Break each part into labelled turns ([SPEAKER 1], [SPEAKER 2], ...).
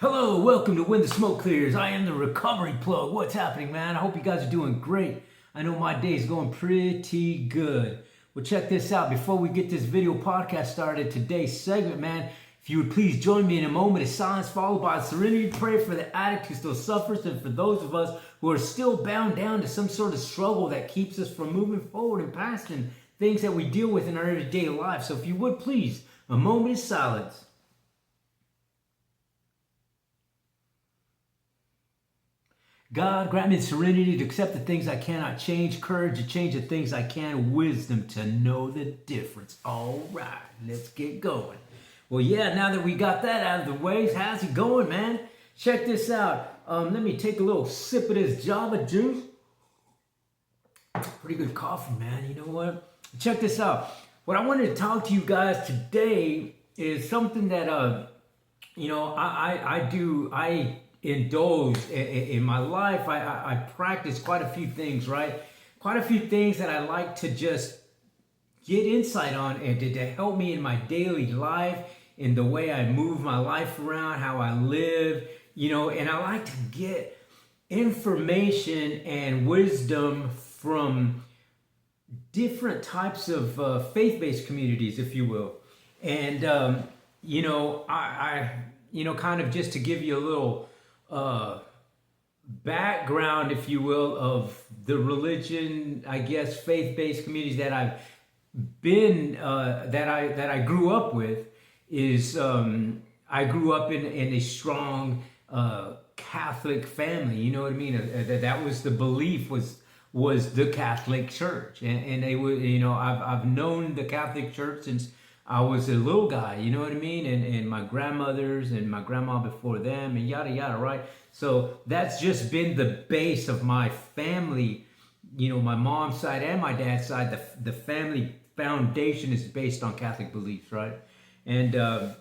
[SPEAKER 1] Hello, welcome to When the Smoke Clears. I am the recovery plug. What's happening, man? I hope you guys are doing great. I know my day's going pretty good. Well, check this out. Before we get this video podcast started, today's segment, man, if you would please join me in a moment of silence followed by a serenity prayer for the addict who still suffers and for those of us who are still bound down to some sort of struggle that keeps us from moving forward and past and things that we deal with in our everyday life. So if you would please, a moment of silence. God, grant me the serenity to accept the things I cannot change, courage to change the things I can, wisdom to know the difference. All right, let's get going. Well, yeah, now that we got that out of the way, how's it going, man? Check this out. Let me take a little sip of this Java juice. Pretty good coffee, man. You know what? Check this out. What I wanted to talk to you guys today is something that, I indulge in my life. I practice quite a few things, right? Quite a few things that I like to just get insight on and to help me in my daily life, in the way I move my life around, how I live, and I like to get information and wisdom from different types of faith-based communities, if you will. And, kind of just to give you a little background, if you will, of the religion, I guess, faith-based communities that I've been, that I grew up with, is I grew up in a strong Catholic family. You know what I mean? That was the belief, was the Catholic Church, and they were, I've known the Catholic Church since I was a little guy, you know what I mean? And my grandmothers and my grandma before them and yada, yada, right? So that's just been the base of my family, my mom's side and my dad's side. The family foundation is based on Catholic beliefs, right? And, as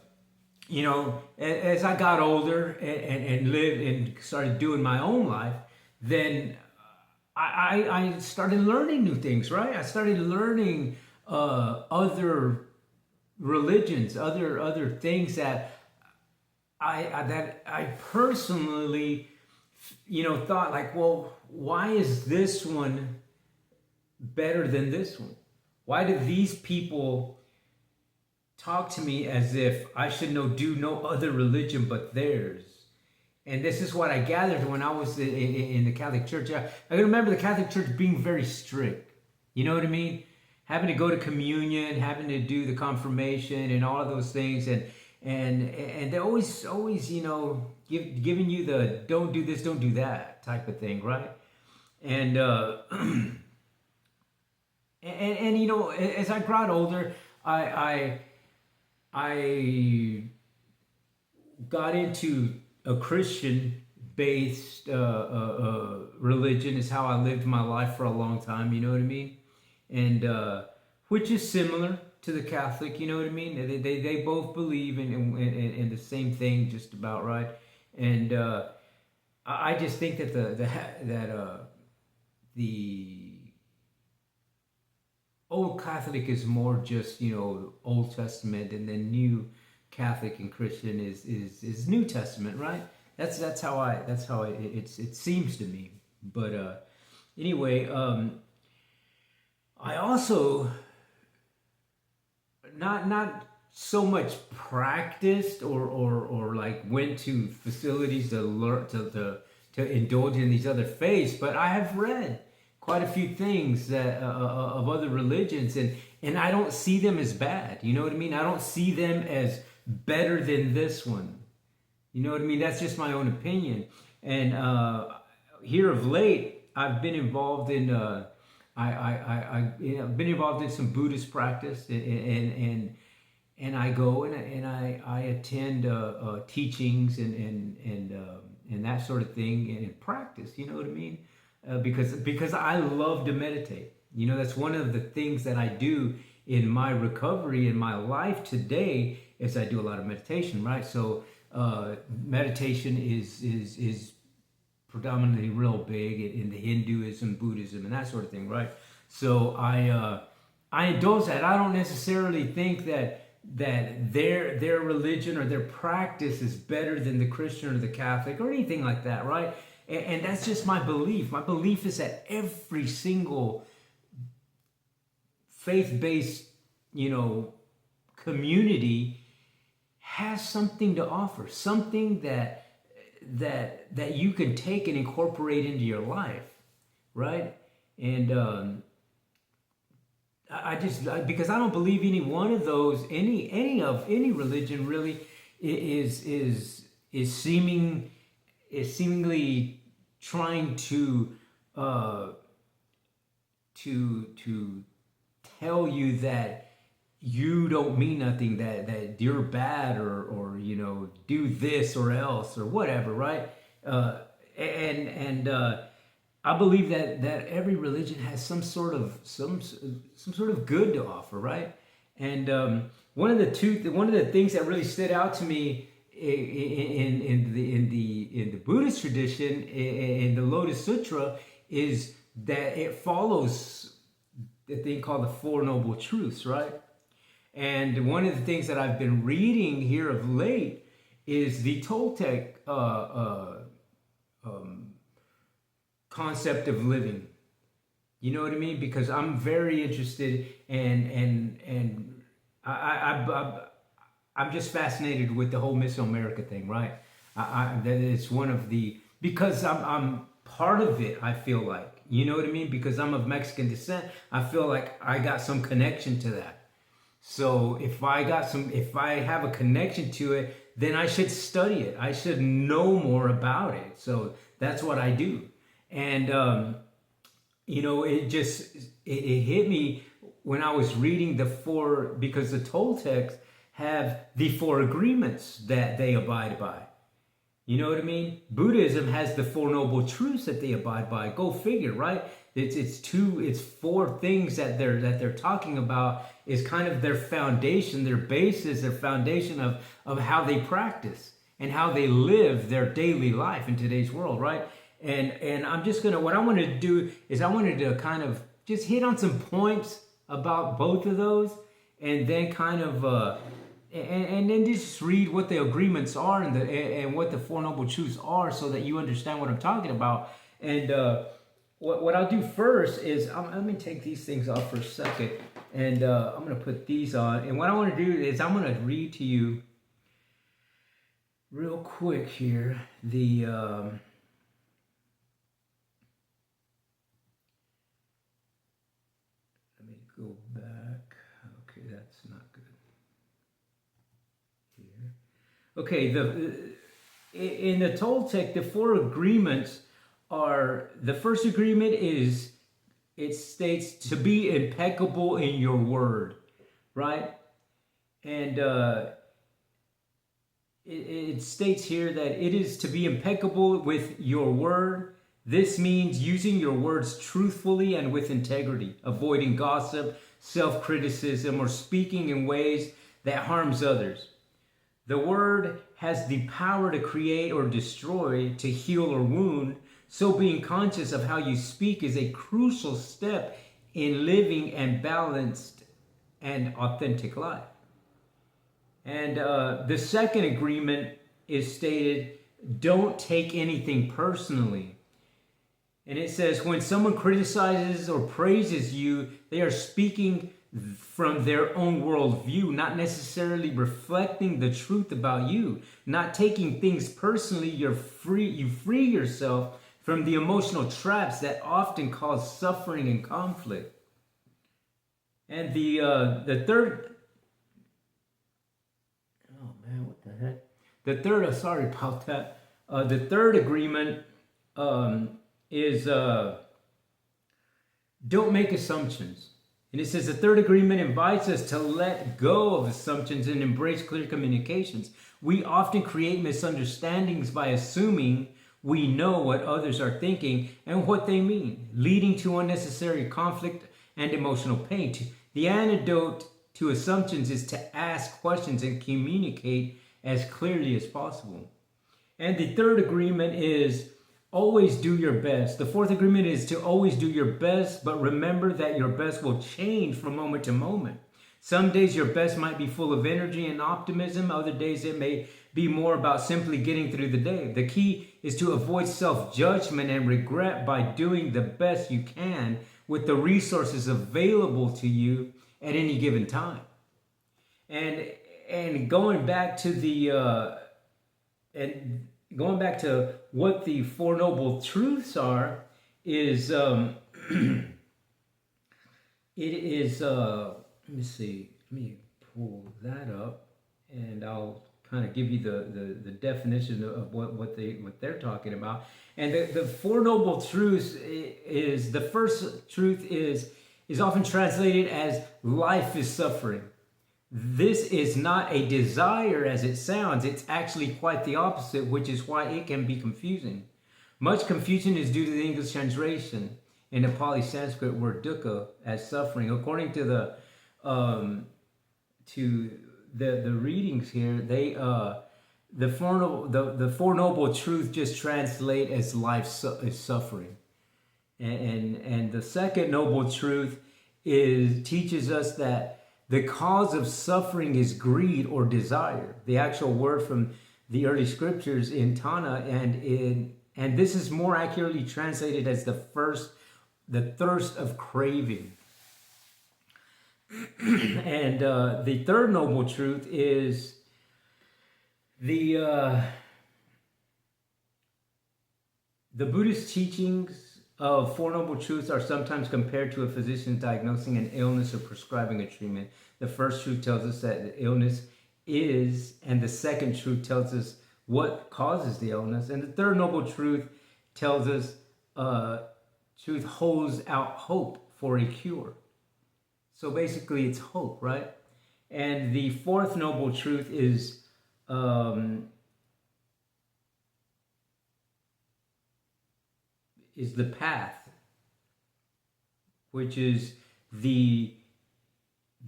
[SPEAKER 1] I got older and lived and started doing my own life, then I started learning new things, right? I started learning other religions, other things that I personally, thought like, well, why is this one better than this one? Why do these people talk to me as if I should do no other religion but theirs? And this is what I gathered when I was in the Catholic Church. I remember the Catholic Church being very strict. You know what I mean? Having to go to communion, having to do the confirmation and all of those things, and they always giving you the don't do this, don't do that type of thing, right? And as I got older, I got into a Christian-based religion. Is how I lived my life for a long time. You know what I mean? And which is similar to the Catholic, you know what I mean? They both believe in the same thing, just about, right? And I just think that the Old Catholic is more just Old Testament, and then New Catholic and Christian is New Testament, right? That's how it seems to me. But anyway. I also not so much practiced or like went to facilities to learn to indulge in these other faiths, but I have read quite a few things that of other religions, and I don't see them as bad. You know what I mean? I don't see them as better than this one. You know what I mean? That's just my own opinion. And here of late, I've been involved in. I've been involved in some Buddhist practice, and I go and I attend teachings and that sort of thing and practice. You know what I mean? Because I love to meditate. That's one of the things that I do in my recovery in my life today is I do a lot of meditation. Right? So meditation is predominantly real big in the Hinduism, Buddhism, and that sort of thing, right? So I indulge that. I don't necessarily think that their religion or their practice is better than the Christian or the Catholic or anything like that, right? And that's just my belief. My belief is that every single faith-based, community has something to offer, something that you can take and incorporate into your life, right? And because I don't believe any one of those, any religion really is seemingly trying to tell you that you don't mean nothing, that you're bad, or do this or else or whatever, right? And I believe that every religion has some sort of good to offer, right? And one of the things that really stood out to me in the Buddhist tradition, in the Lotus Sutra, is that it follows the thing called the Four Noble Truths, right? And one of the things that I've been reading here of late is the Toltec concept of living. You know what I mean? Because I'm very interested, and I'm just fascinated with the whole Mesoamerica thing, right? That it's one of the, because I'm part of it. I feel like, you know what I mean? Because I'm of Mexican descent, I feel like I got some connection to that. So if I have a connection to it, then I should study it. I should know more about it. So that's what I do. And, it hit me when I was reading because the Toltecs have the 4 agreements that they abide by. You know what I mean? Buddhism has the 4 Noble Truths that they abide by. Go figure, right? It's 4 things that they're talking about, is kind of their foundation, their basis, their foundation of how they practice and how they live their daily life in today's world, right? And I'm just what I want to do is I wanted to kind of just hit on some points about both of those, and then kind of and then just read what the agreements are and what the 4 Noble Truths are, so that you understand what I'm talking about. And what I'll do first is let me take these things off for a second, and I'm going to put these on. And what I want to do is I'm going to read to you real quick here the let me go back. Okay, that's not good. Here. Okay, in the Toltec, the 4 agreements are, the first agreement is, it states to be impeccable in your word, right? And it states here that it is to be impeccable with your word. This means using your words truthfully and with integrity, avoiding gossip, self-criticism, or speaking in ways that harms others. The word has the power to create or destroy, to heal or wound. So being conscious of how you speak is a crucial step in living a balanced and authentic life. And the second agreement is stated, don't take anything personally. And it says, when someone criticizes or praises you, they are speaking from their own worldview, not necessarily reflecting the truth about you. Not taking things personally, you free yourself from the emotional traps that often cause suffering and conflict. And the third, oh man, what the heck? The third, sorry about that. The third agreement is don't make assumptions. And it says the third agreement invites us to let go of assumptions and embrace clear communications. We often create misunderstandings by assuming we know what others are thinking and what they mean, leading to unnecessary conflict and emotional pain. The antidote to assumptions is to ask questions and communicate as clearly as possible. And the third agreement is always do your best. The fourth agreement is to always do your best, but remember that your best will change from moment to moment. Some days your best might be full of energy and optimism. Other days it may be more about simply getting through the day. The key is to avoid self-judgment and regret by doing the best you can with the resources available to you at any given time. And going back to what the Four Noble Truths are is it is let me see, let me pull that up and I'll kind of give you the definition of what they're talking about. And the Four Noble Truths is, the first truth is often translated as life is suffering. This is not a desire as it sounds. It's actually quite the opposite, which is why it can be confusing. Much confusion is due to the English translation in the Pali Sanskrit word dukkha as suffering. According to the readings here, they the Four Noble Truths just translate as life is suffering, and the second noble truth teaches us that the cause of suffering is greed or desire. The actual word from the early scriptures in Tana, and this is more accurately translated as the thirst of craving. And the third noble truth is the Buddhist teachings of Four Noble Truths are sometimes compared to a physician diagnosing an illness or prescribing a treatment. The first truth tells us that the illness is, and the second truth tells us what causes the illness. And the third noble truth tells us truth holds out hope for a cure. So basically it's hope, right? And the fourth noble truth is the path, which is the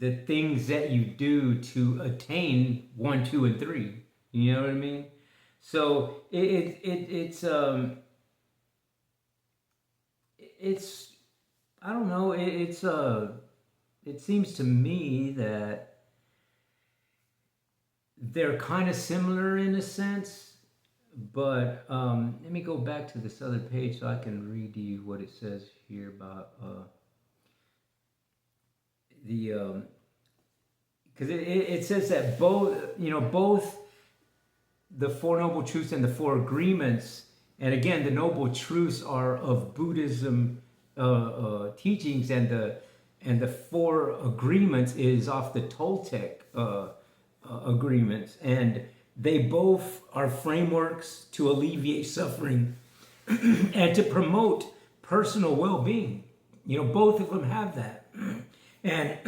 [SPEAKER 1] things that you do to attain 1, 2, and 3. You know what I mean? So it's I don't know. It seems to me that they're kind of similar in a sense. But let me go back to this other page so I can read to you what it says here about because it says that both the Four Noble Truths and the Four Agreements, and again the Noble Truths are of Buddhism teachings, and the Four Agreements is off the Toltec agreements, and they both are frameworks to alleviate suffering and to promote personal well-being. Both of them have that. And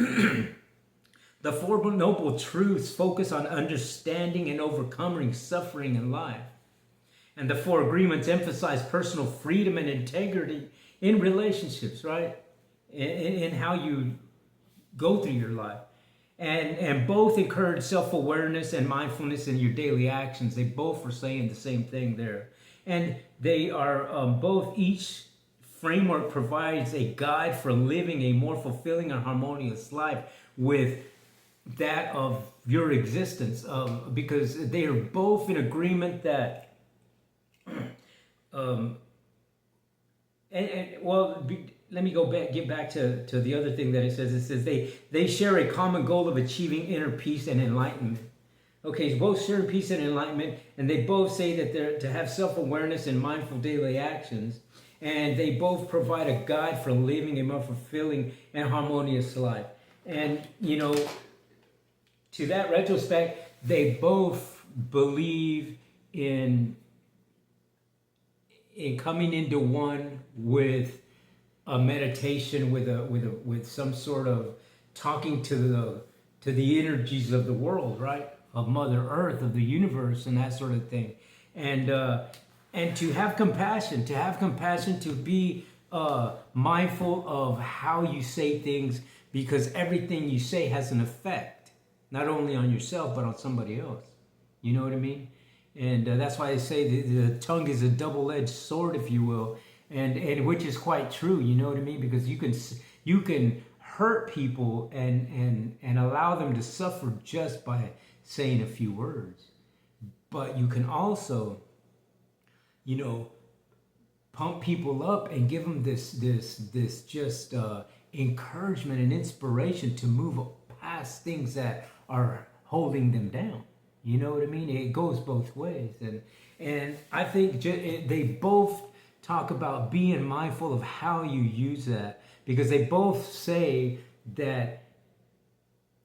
[SPEAKER 1] the Four Noble Truths focus on understanding and overcoming suffering in life. And the Four Agreements emphasize personal freedom and integrity in relationships, right? In how you go through your life. And both encourage self-awareness and mindfulness in your daily actions. They both are saying the same thing there. And they are both, each framework provides a guide for living a more fulfilling and harmonious life with that of your existence. Because they are both in agreement that, let me get back to the other thing that it says. It says they share a common goal of achieving inner peace and enlightenment. Okay, so both share peace and enlightenment, and they both say that they're to have self-awareness and mindful daily actions, and they both provide a guide for living a more fulfilling and harmonious life. And, to that retrospect, they both believe in coming into one with a meditation, with some sort of talking to the energies of the world, right? Of Mother Earth, of the universe, and that sort of thing. And to have compassion, to be mindful of how you say things, because everything you say has an effect, not only on yourself, but on somebody else. You know what I mean? And that's why I say the tongue is a double-edged sword, if you will, and which is quite true. You know what I mean? Because you can hurt people and allow them to suffer just by saying a few words. But you can also, pump people up and give them this just encouragement and inspiration to move past things that are holding them down. You know what I mean? It goes both ways, and I think they both talk about being mindful of how you use that, because they both say that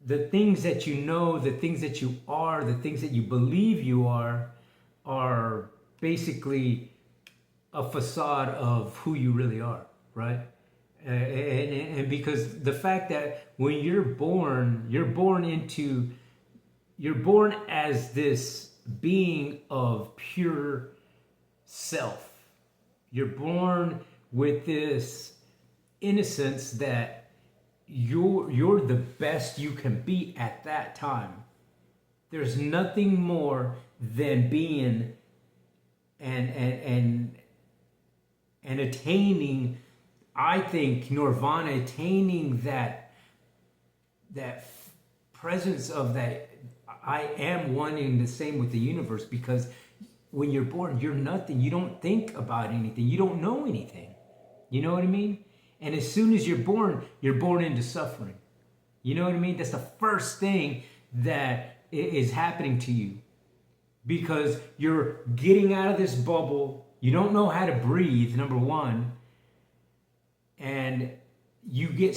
[SPEAKER 1] the things that you know, the things that you are, the things that you believe you are basically a facade of who you really are, right? And because the fact that when you're born as this being of pure self. You're born with this innocence that you're the best you can be at that time. There's nothing more than being and attaining, I think, nirvana, attaining that presence of that I am one and the same with the universe. Because when you're born, you're nothing. You don't think about anything. You don't know anything. You know what I mean? And as soon as you're born into suffering. You know what I mean? That's the first thing that is happening to you. Because you're getting out of this bubble. You don't know how to breathe, number one. And you get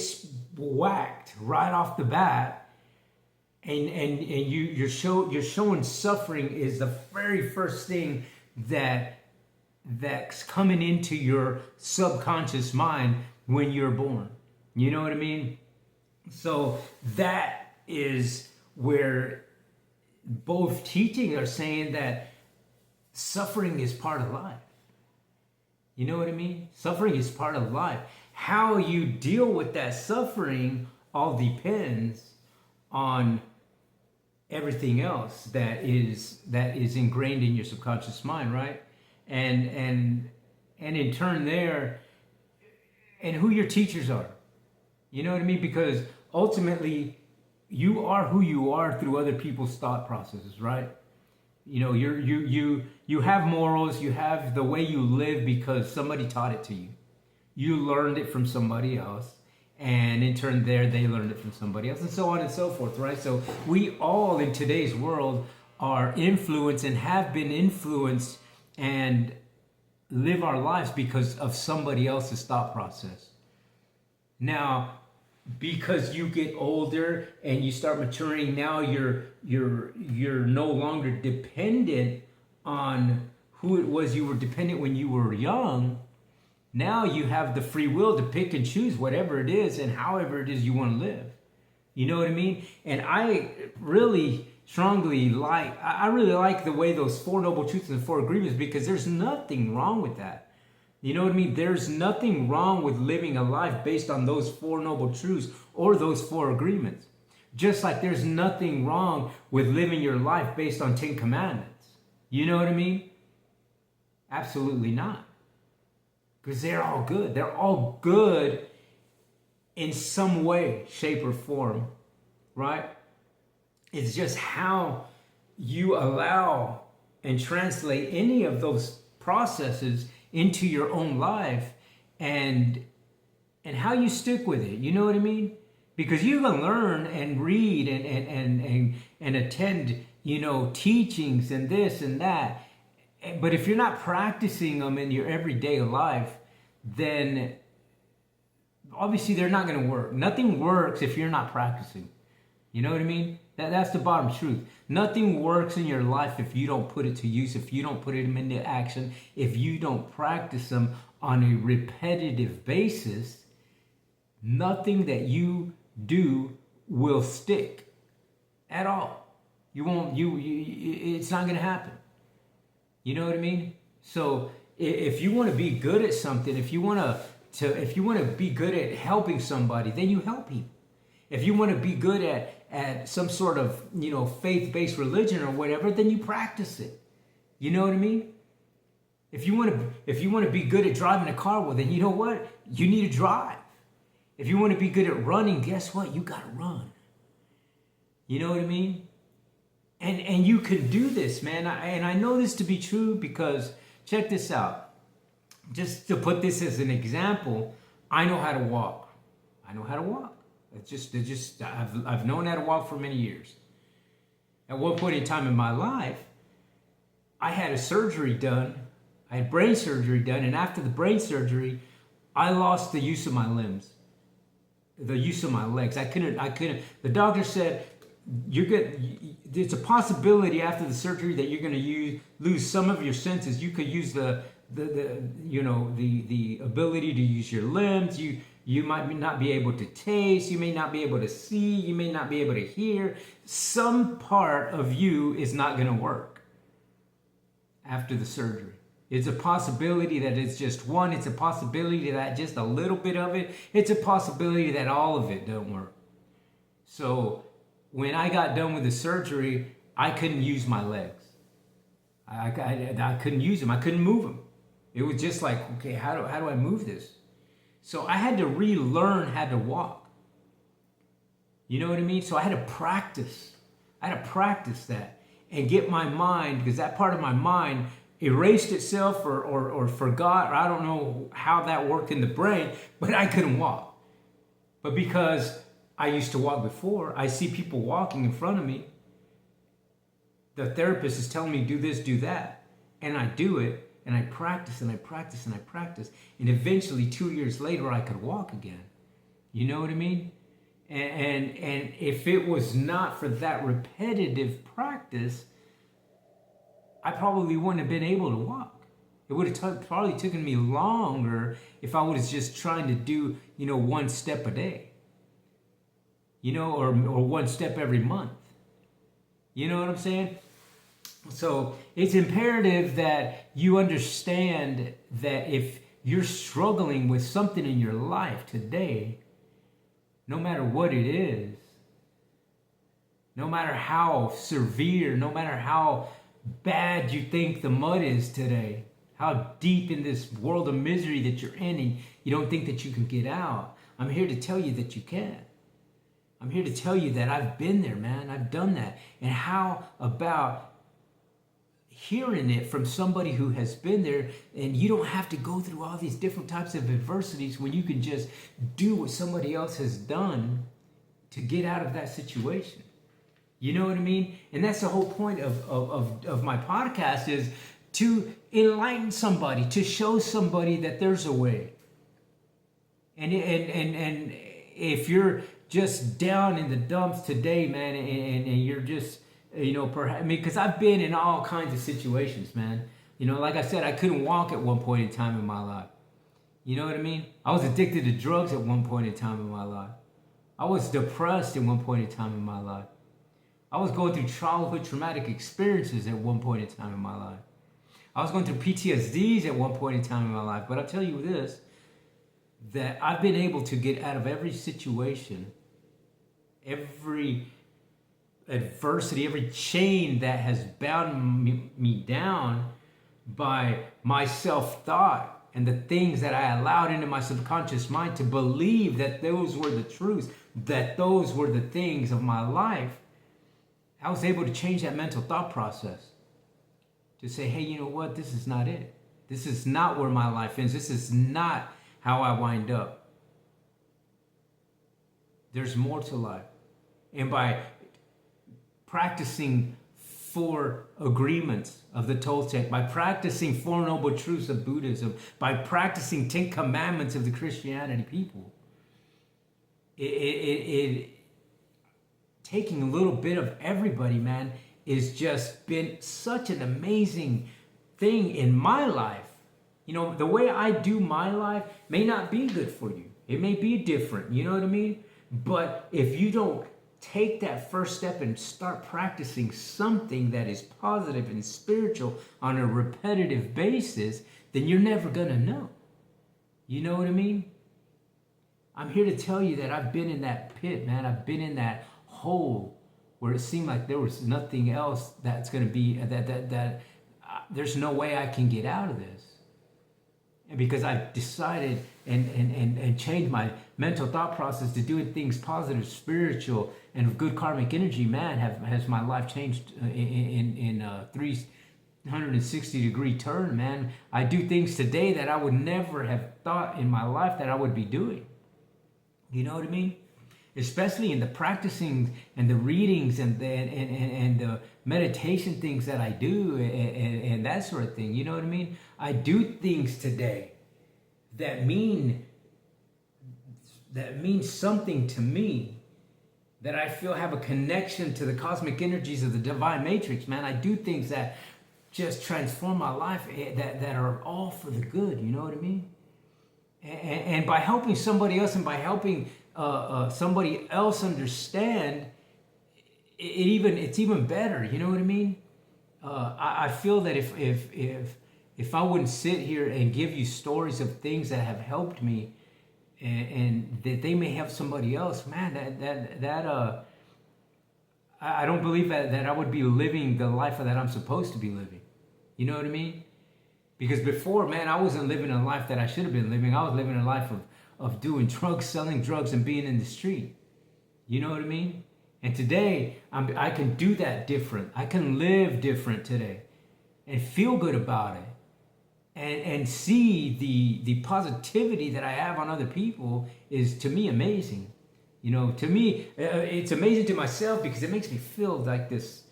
[SPEAKER 1] whacked right off the bat. And you're showing suffering is the very first thing that's coming into your subconscious mind when you're born. You know what I mean? So that is where both teachings are saying that suffering is part of life. You know what I mean? Suffering is part of life. How you deal with that suffering all depends on everything else that is ingrained in your subconscious mind, right? And in turn there, and who your teachers are. You know what I mean? Because ultimately, you are who you are through other people's thought processes, right? You know, you have morals, you have the way you live because somebody taught it to you. You learned it from somebody else. And in turn there, they learned it from somebody else, and so on and so forth, right? So we all in today's world are influenced and have been influenced and live our lives because of somebody else's thought process. Now, because you get older and you start maturing, now you're no longer dependent on who it was you were dependent when you were young. Now you have the free will to pick and choose whatever it is and however it is you want to live. You know what I mean? And I really strongly like the way those Four Noble Truths and the Four Agreements, because there's nothing wrong with that. You know what I mean? There's nothing wrong with living a life based on those Four Noble Truths or those Four Agreements. Just like there's nothing wrong with living your life based on 10 Commandments. You know what I mean? Absolutely not. Because they're all good. They're all good in some way, shape, or form, right? It's just how you allow and translate any of those processes into your own life and how you stick with it. You know what I mean? Because you can learn and read and attend, teachings and this and that. But if you're not practicing them in your everyday life, then obviously they're not going to work. Nothing works if you're not practicing. You know what I mean? That's the bottom truth. Nothing works in your life if you don't put it to use, if you don't put them into action, if you don't practice them on a repetitive basis. Nothing that you do will stick at all. It's not going to happen. You know what I mean? So if you want to be good at something, if you want to be good at helping somebody, then you help people. If you want to be good at some sort of, faith-based religion or whatever, then you practice it. You know what I mean? If you want to be good at driving a car, well, then you know what? You need to drive. If you want to be good at running, guess what? You got to run. You know what I mean? And you can do this, man. And I know this to be true because check this out. Just to put this as an example, I know how to walk. I know how to walk. I've known how to walk for many years. At one point in time in my life, I had a surgery done. I had brain surgery done, and after the brain surgery, I lost the use of my limbs, the use of my legs. I couldn't. The doctor said, there's a possibility after the surgery that you're going to lose some of your senses. You could use the ability to use your limbs. You might not be able to taste. You may not be able to see. You may not be able to hear. Some part of you is not going to work after the surgery. It's a possibility that it's just one. It's a possibility that just a little bit of it. It's a possibility that all of it don't work. So when I got done with the surgery, I couldn't use my legs. I couldn't use them. I couldn't move them. It was just like, okay, how do I move this? So I had to relearn how to walk. You know what I mean? So I had to practice. I had to practice that and get my mind, because that part of my mind erased itself or forgot, or I don't know how that worked in the brain, but I couldn't walk. But because I used to walk before, I see people walking in front of me. The therapist is telling me, do this, do that. And I do it. And I practice and I practice and I practice. And eventually 2 years later, I could walk again. You know what I mean? And if it was not for that repetitive practice, I probably wouldn't have been able to walk. It would have probably taken me longer if I was just trying to do, one step a day. Or one step every month. You know what I'm saying? So it's imperative that you understand that if you're struggling with something in your life today, no matter what it is, no matter how severe, no matter how bad you think the mud is today, how deep in this world of misery that you're in and you don't think that you can get out, I'm here to tell you that you can. I'm here to tell you that I've been there, man. I've done that. And how about hearing it from somebody who has been there, and you don't have to go through all these different types of adversities when you can just do what somebody else has done to get out of that situation. You know what I mean? And that's the whole point of my podcast, is to enlighten somebody, to show somebody that there's a way. And if you're just down in the dumps today, man, and you're just, perhaps, because I've been in all kinds of situations, man. Like I said, I couldn't walk at one point in time in my life. You know what I mean? I was addicted to drugs at one point in time in my life. I was depressed at one point in time in my life. I was going through childhood traumatic experiences at one point in time in my life. I was going through PTSDs at one point in time in my life. But I'll tell you this, that I've been able to get out of every situation, every adversity, every chain that has bound me down by my self-thought and the things that I allowed into my subconscious mind to believe that those were the truths, that those were the things of my life. I was able to change that mental thought process to say, hey, you know what? This is not it. This is not where my life ends. This is not how I wind up. There's more to life. And by practicing 4 agreements of the Toltecs, by practicing 4 Noble Truths of Buddhism, by practicing 10 Commandments of the Christianity people, taking a little bit of everybody, man, is just been such an amazing thing in my life. The way I do my life may not be good for you. It may be different, you know what I mean? But if you don't take that first step and start practicing something that is positive and spiritual on a repetitive basis, then you're never going to know. You know what I mean? I'm here to tell you that I've been in that pit, man. I've been in that hole where it seemed like there was nothing else that's going to be, that there's no way I can get out of this. And because I've decided and changed my mental thought process to doing things positive, spiritual, and of good karmic energy, man, has my life changed in 360-degree turn, man. I do things today that I would never have thought in my life that I would be doing. You know what I mean? Especially in the practicing and the readings and the meditation things that I do and that sort of thing. You know what I mean? I do things today that mean something to me, that I feel have a connection to the cosmic energies of the divine matrix, man. I do things that just transform my life, that are all for the good. You know what I mean? And by helping somebody else and by helping somebody else understand, it's even better. You know what I mean? I feel that if I wouldn't sit here and give you stories of things that have helped me, and that they may help somebody else, man, I don't believe that I would be living the life that I'm supposed to be living. You know what I mean? Because before, man, I wasn't living a life that I should have been living. I was living a life of doing drugs, selling drugs, and being in the street. You know what I mean? And today, I can do that different. I can live different today and feel good about it. And see the positivity that I have on other people is, to me, amazing. You know, to me, it's amazing to myself because it makes me feel like this,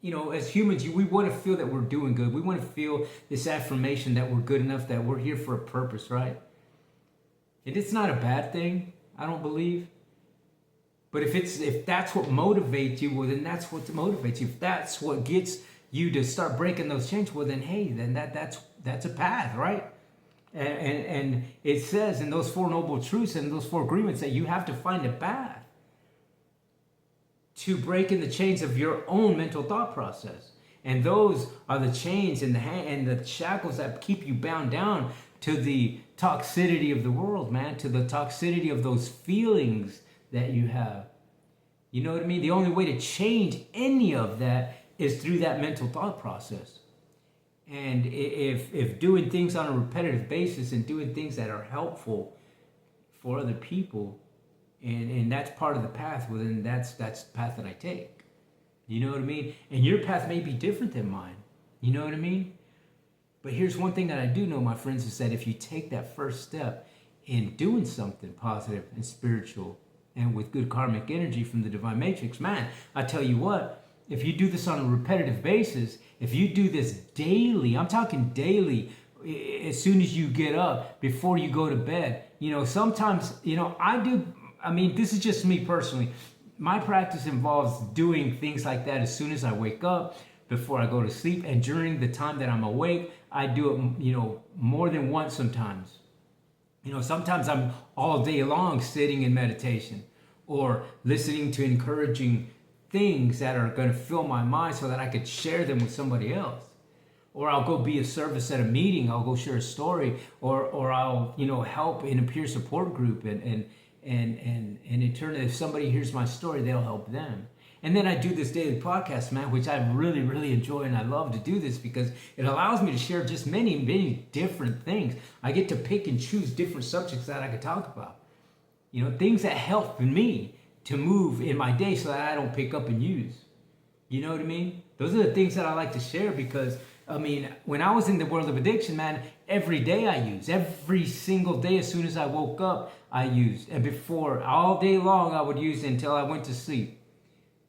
[SPEAKER 1] you know, as humans, we want to feel that we're doing good. We want to feel this affirmation that we're good enough, that we're here for a purpose, right? And it's not a bad thing, I don't believe. But if that's what motivates you, well, then that's what motivates you. If that's what gets you to start breaking those chains, well, then hey, then that's a path, right? And it says in those 4 noble truths and those 4 agreements that you have to find a path to breaking the chains of your own mental thought process. And those are the chains and the shackles that keep you bound down to the toxicity of the world, man, to the toxicity of those feelings that you have. You know what I mean? The only way to change any of that is through that mental thought process. And if doing things on a repetitive basis and doing things that are helpful for other people, and that's part of the path, well, then that's the path that I take. You know what I mean? And your path may be different than mine. You know what I mean? But here's one thing that I do know, my friends, is that if you take that first step in doing something positive and spiritual and with good karmic energy from the divine matrix, man, I tell you what, if you do this on a repetitive basis, if you do this daily, I'm talking daily, as soon as you get up, before you go to bed, you know, sometimes, you know, this is just me personally. My practice involves doing things like that as soon as I wake up, before I go to sleep, and during the time that I'm awake. I do it, you know, more than once sometimes. You know, sometimes I'm all day long sitting in meditation or listening to encouraging things that are going to fill my mind so that I could share them with somebody else. Or I'll go be a service at a meeting, I'll go share a story, or I'll, you know, help in a peer support group, and in turn, if somebody hears my story, they'll help them. And then I do this daily podcast, man, which I really, really enjoy, and I love to do this because it allows me to share just many, many different things. I get to pick and choose different subjects that I could talk about. You know, things that help me to move in my day so that I don't pick up and use. You know what I mean? Those are the things that I like to share because, I mean, when I was in the world of addiction, man, every day I used. Every single day, as soon as I woke up, I used. And before, all day long, I would use until I went to sleep.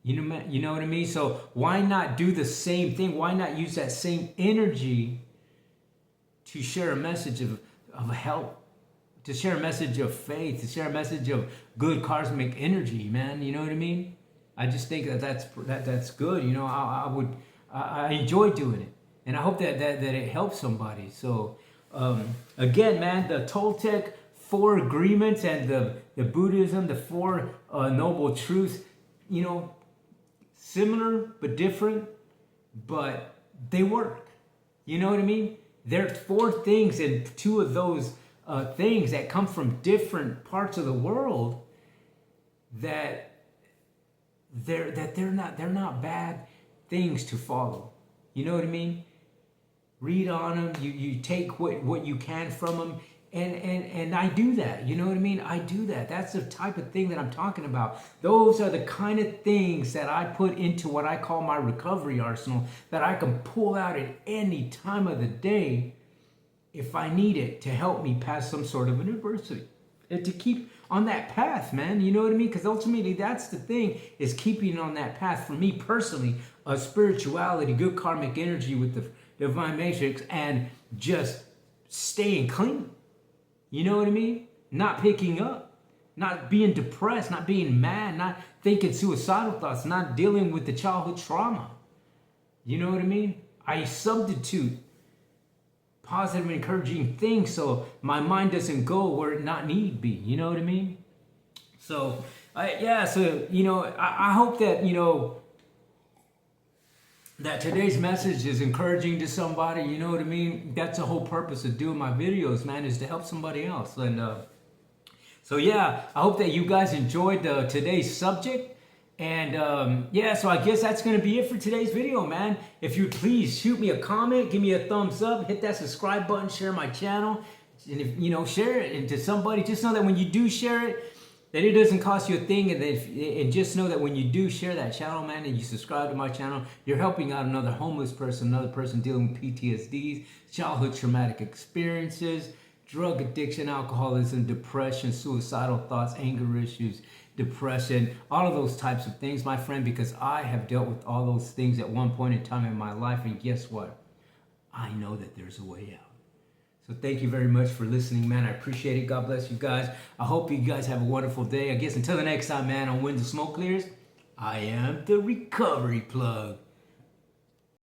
[SPEAKER 1] You know what I mean? So why not do the same thing? Why not use that same energy to share a message of help, to share a message of faith, to share a message of good cosmic energy, man? You know what I mean? I just think that's good. You know, I enjoy doing it, and I hope that it helps somebody. So again, man, the Toltec 4 agreements and the Buddhism, the 4 noble truths, you know, similar but different, but they work. You know what I mean? There are 4 things, and 2 of those things that come from different parts of the world that they're not bad things to follow. You know what I mean? read on them, you take what you can from them, and I do that. You know what I mean? I do that. That's the type of thing that I'm talking about. Those are the kind of things that I put into what I call my recovery arsenal that I can pull out at any time of the day if I need it to help me pass some sort of an adversity and to keep on that path, man. You know what I mean? Because ultimately that's the thing, is keeping on that path for me personally, of spirituality, good karmic energy with the divine matrix, and just staying clean. You know what I mean? Not picking up, not being depressed, not being mad, not thinking suicidal thoughts, not dealing with the childhood trauma. You know what I mean? I substitute positive, encouraging things so my mind doesn't go where it not need be. You know what I mean? So, I hope that, that today's message is encouraging to somebody. You know what I mean? That's the whole purpose of doing my videos, man, is to help somebody else. And I hope that you guys enjoyed today's subject. And so I guess that's going to be it for today's video, man. If you please shoot me a comment, give me a thumbs up, hit that subscribe button, share my channel, and if share it into somebody. Just know that when you do share it, that it doesn't cost you a thing, and just know that when you do share that channel, man, and you subscribe to my channel, you're helping out another homeless person, another person dealing with PTSDs, childhood traumatic experiences, drug addiction, alcoholism, depression, suicidal thoughts, anger issues, depression, all of those types of things, my friend, because I have dealt with all those things at one point in time in my life, and guess what? I know that there's a way out. So thank you very much for listening, man. I appreciate it. God bless you guys. I hope you guys have a wonderful day. I guess until the next time, man, on When the Smoke Clears, I am the Recovery Plug.